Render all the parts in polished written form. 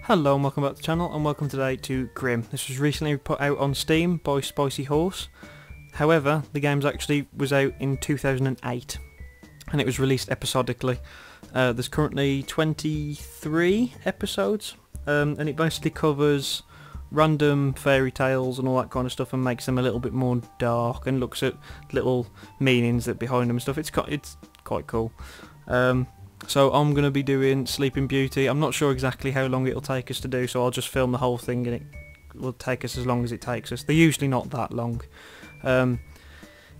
Hello and welcome back to the channel, and welcome today to Grimm. This was recently put out on Steam by Spicy Horse. However, the game actually was out in 2008 and it was released episodically. There's currently 23 episodes and it basically covers random fairy tales and all that kind of stuff and makes them a little bit more dark and looks at little meanings that behind them and stuff. It's quite cool. So I'm going to be doing Sleeping Beauty. I'm not sure exactly how long it'll take us to do, so I'll just film the whole thing and it will take us as long as it takes us. They're usually not that long.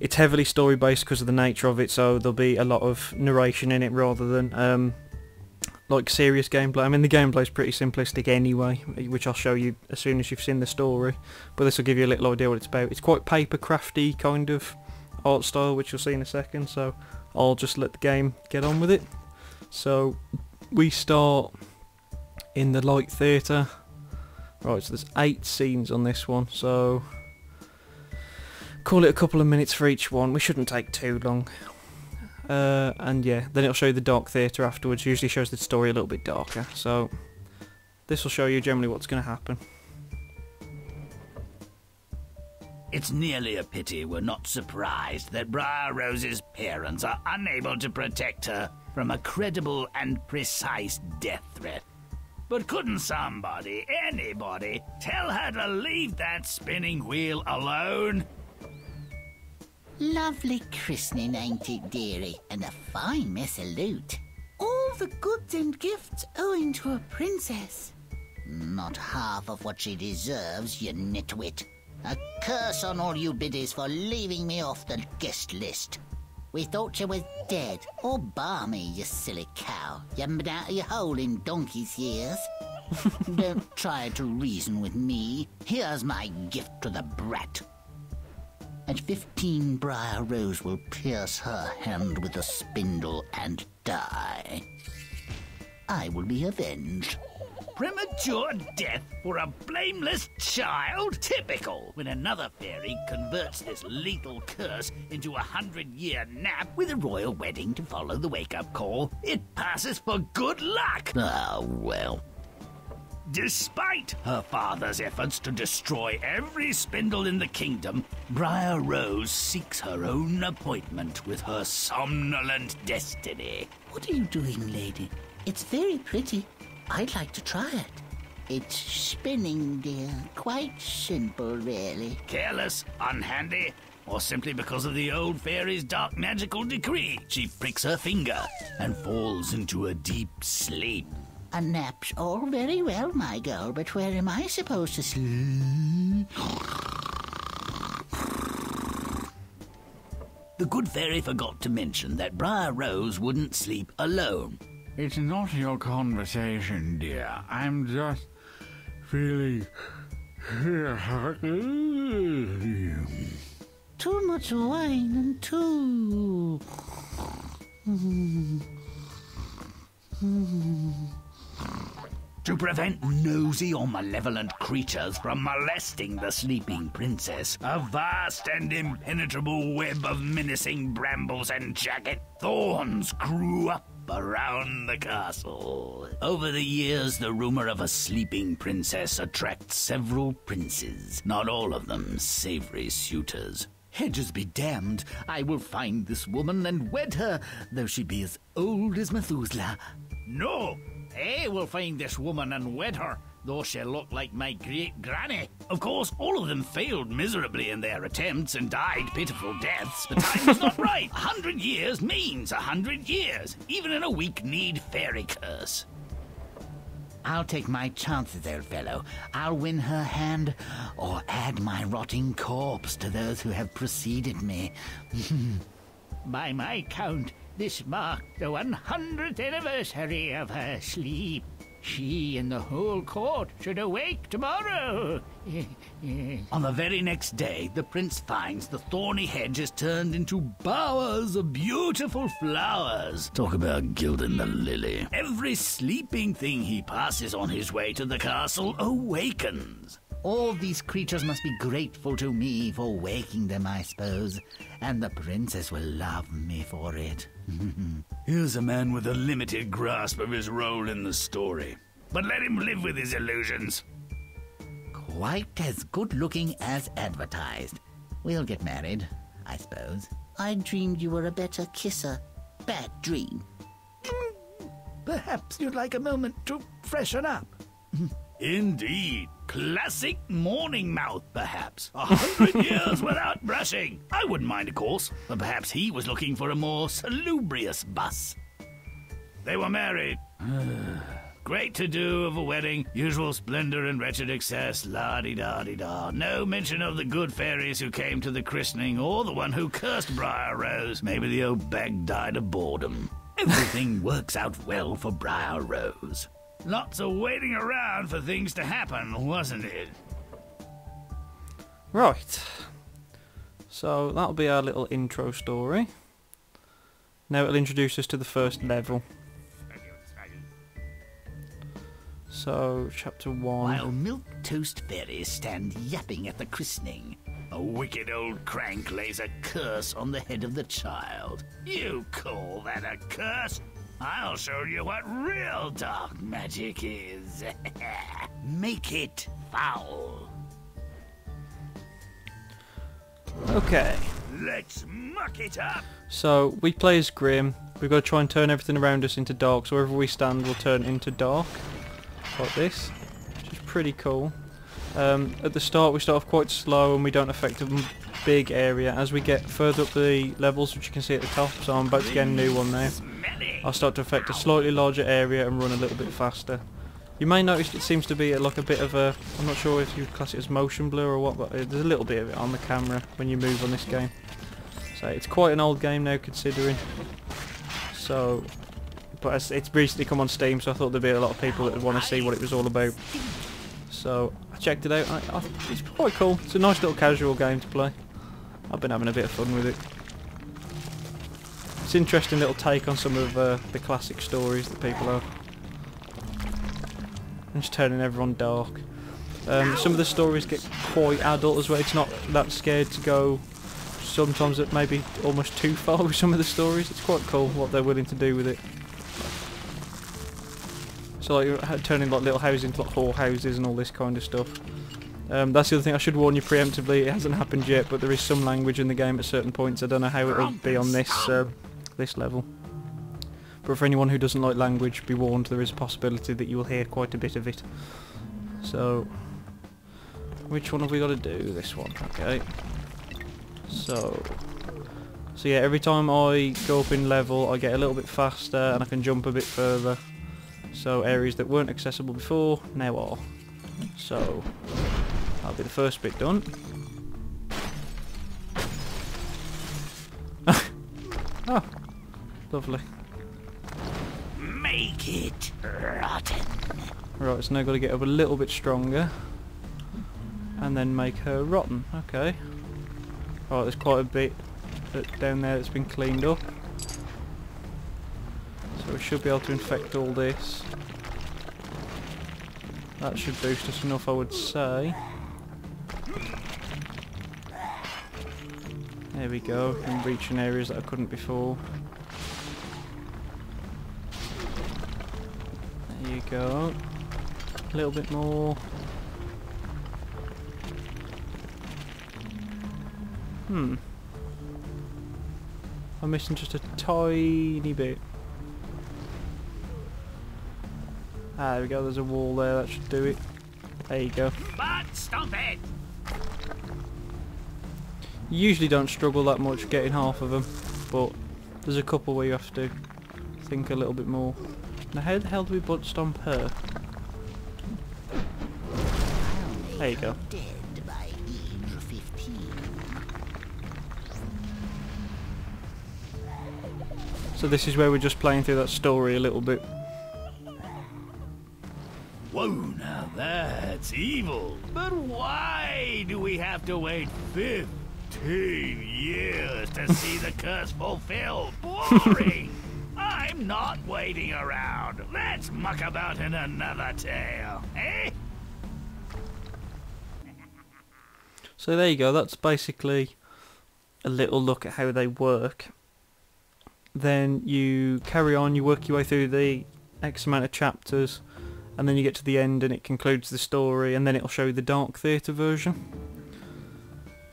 It's heavily story based because of the nature of it, so there'll be a lot of narration in it rather than like serious gameplay. I mean, the gameplay's pretty simplistic anyway, which I'll show you as soon as you've seen the story, but this will give you a little idea what it's about. It's quite paper crafty kind of art style, which you'll see in a second, so I'll just let the game get on with it. So we start in the light theatre. Right, so there's 8 scenes on this one, so call it a couple of minutes for each one. We shouldn't take too long. And yeah, then it'll show you the dark theatre afterwards. Usually shows the story a little bit darker. So this will show you generally what's going to happen. It's nearly a pity we're not surprised that Briar Rose's parents are unable to protect her from a credible and precise death threat. But couldn't somebody, anybody, tell her to leave that spinning wheel alone? Lovely christening, ain't it, dearie? And a fine mess of loot. All the goods and gifts owing to a princess. Not half of what she deserves, you nitwit. A curse on all you biddies for leaving me off the guest list. We thought you was dead, or balmy, you silly cow. You haven't been out of your hole in donkey's years. Don't try to reason with me. Here's my gift to the brat. At 15, Briar Rose will pierce her hand with a spindle and die. I will be avenged. Premature death for a blameless child? Typical, when another fairy converts this lethal curse into a 100-year nap with a royal wedding to follow the wake-up call. It passes for good luck. Oh, well. Despite her father's efforts to destroy every spindle in the kingdom, Briar Rose seeks her own appointment with her somnolent destiny. What are you doing, lady? It's very pretty. I'd like to try it. It's spinning, dear. Quite simple, really. Careless, unhandy, or simply because of the old fairy's dark magical decree, she pricks her finger and falls into a deep sleep. A nap's all very well, my girl, but where am I supposed to sleep? The good fairy forgot to mention that Briar Rose wouldn't sleep alone. It's not your conversation, dear. I'm just feeling... Too much wine and too... To prevent nosy or malevolent creatures from molesting the sleeping princess, a vast and impenetrable web of menacing brambles and jagged thorns grew up around the castle. Over the years, the rumor of a sleeping princess attracts several princes, not all of them savory suitors. Hedges be damned, I will find this woman and wed her, though she be as old as Methuselah. No, I will find this woman and wed her, though she look like my great-granny. Of course, all of them failed miserably in their attempts and died pitiful deaths. The time was not right. 100 years means 100 years, even in a weak-kneed fairy curse. I'll take my chances, old fellow. I'll win her hand, or add my rotting corpse to those who have preceded me. By my count, this marked the 100th anniversary of her sleep. She and the whole court should awake tomorrow. On the very next day, the prince finds the thorny hedge is turned into bowers of beautiful flowers. Talk about gilding the lily. Every sleeping thing he passes on his way to the castle awakens. All these creatures must be grateful to me for waking them, I suppose. And the princess will love me for it. Here's a man with a limited grasp of his role in the story. but let him live with his illusions. Quite as good-looking as advertised. We'll get married, I suppose. I dreamed you were a better kisser. Bad dream. Perhaps you'd like a moment to freshen up. Indeed. Classic morning mouth, perhaps. 100 years without brushing. I wouldn't mind, of course, but perhaps he was looking for a more salubrious bus. They were married. Great to-do of a wedding, usual splendor and wretched excess, la-di-da-di-da. No mention of the good fairies who came to the christening, or the one who cursed Briar Rose. Maybe the old bag died of boredom. Everything works out well for Briar Rose. Lots of waiting around for things to happen, wasn't it? Right. So that'll be our little intro story. Now it'll introduce us to the first level. So, chapter 1. While milk-toast fairies stand yapping at the christening, a wicked old crank lays a curse on the head of the child. You call that a curse? I'll show you what real dark magic is. Make it foul. Okay. Let's muck it up. So, we play as Grimm. We've got to try and turn everything around us into dark, so wherever we stand will turn into dark. Like this, which is pretty cool. At the start we start off quite slow and we don't affect a big area. As we get further up the levels, which you can see at the top, so I'm about to get a new one now, I'll start to affect a slightly larger area and run a little bit faster. You may notice it seems to be like a bit of a, I'm not sure if you class it as motion blur or what, but there's a little bit of it on the camera when you move on this game. So it's quite an old game now considering. So, but it's recently come on Steam, so I thought there'd be a lot of people that would want to see what it was all about. So I checked it out. It's quite cool. It's a nice little casual game to play. I've been having a bit of fun with it. It's an interesting little take on some of the classic stories that people have. And just turning everyone dark. Some of the stories get quite adult as well. It's not that scared to go sometimes it maybe almost too far with some of the stories. It's quite cool what they're willing to do with it. So like turning like little houses into like whorehouses and all this kind of stuff. That's the other thing I should warn you preemptively. It hasn't happened yet, but there is some language in the game at certain points. I don't know how it'll be on this this level. But for anyone who doesn't like language, be warned, there is a possibility that you will hear quite a bit of it. So, which one have we got to do? This one, okay. So yeah, every time I go up in level, I get a little bit faster and I can jump a bit further. So areas that weren't accessible before, now are. So, that'll be the first bit done. Oh, lovely. Make it rotten. Right, so now I've got to get up a little bit stronger. And then make her rotten, okay. Right, there's quite a bit down there that's been cleaned up. So we should be able to infect all this. That should boost us enough, I would say. There we go, I'm reaching areas that I couldn't before. There you go. A little bit more. I'm missing just a tiny bit. Ah, there we go, there's a wall there, that should do it. There you go. But stop it! You usually don't struggle that much getting half of them, but there's a couple where you have to think a little bit more. Now how the hell do we butt stomp her? There you go. Dead by age 15. So this is where we're just playing through that story a little bit. Whoa, now that's evil. But why do we have to wait 15 years to see the curse fulfilled? Boring! I'm not waiting around. Let's muck about in another tale, eh? So there you go, that's basically a little look at how they work. Then you carry on, you work your way through the X amount of chapters, and then you get to the end and it concludes the story, and then it'll show you the Dark Theatre version.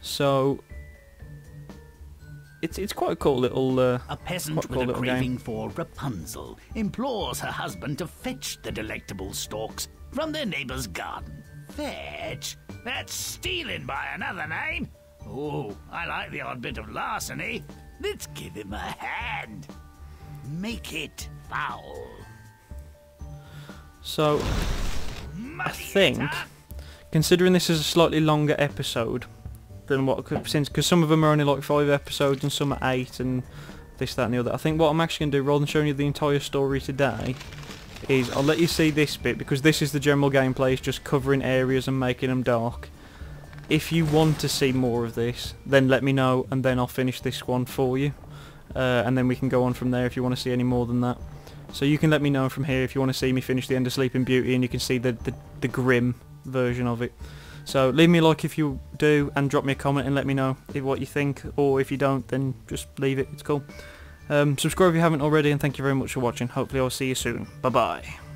So it's quite a cool little A peasant with a craving game. for Rapunzel implores her husband to fetch the delectable stalks from their neighbour's garden. Fetch? That's stealing by another name. Oh, I like the odd bit of larceny. Let's give him a hand. Make it foul. So I Muddy think, it, huh? considering this is a slightly longer episode than what could, since because some of them are only like 5 episodes and some are 8 and this, that and the other, I think what I'm actually going to do, rather than showing you the entire story today, is I'll let you see this bit, because this is the general gameplay, it's just covering areas and making them dark. If you want to see more of this, then let me know, and then I'll finish this one for you, and then we can go on from there if you want to see any more than that. So you can let me know from here if you want to see me finish the End of Sleeping Beauty, and you can see the Grimm version of it. So leave me a like if you do, and drop me a comment and let me know what you think, or if you don't, then just leave it, it's cool. Subscribe if you haven't already, and thank you very much for watching. Hopefully I'll see you soon. Bye bye.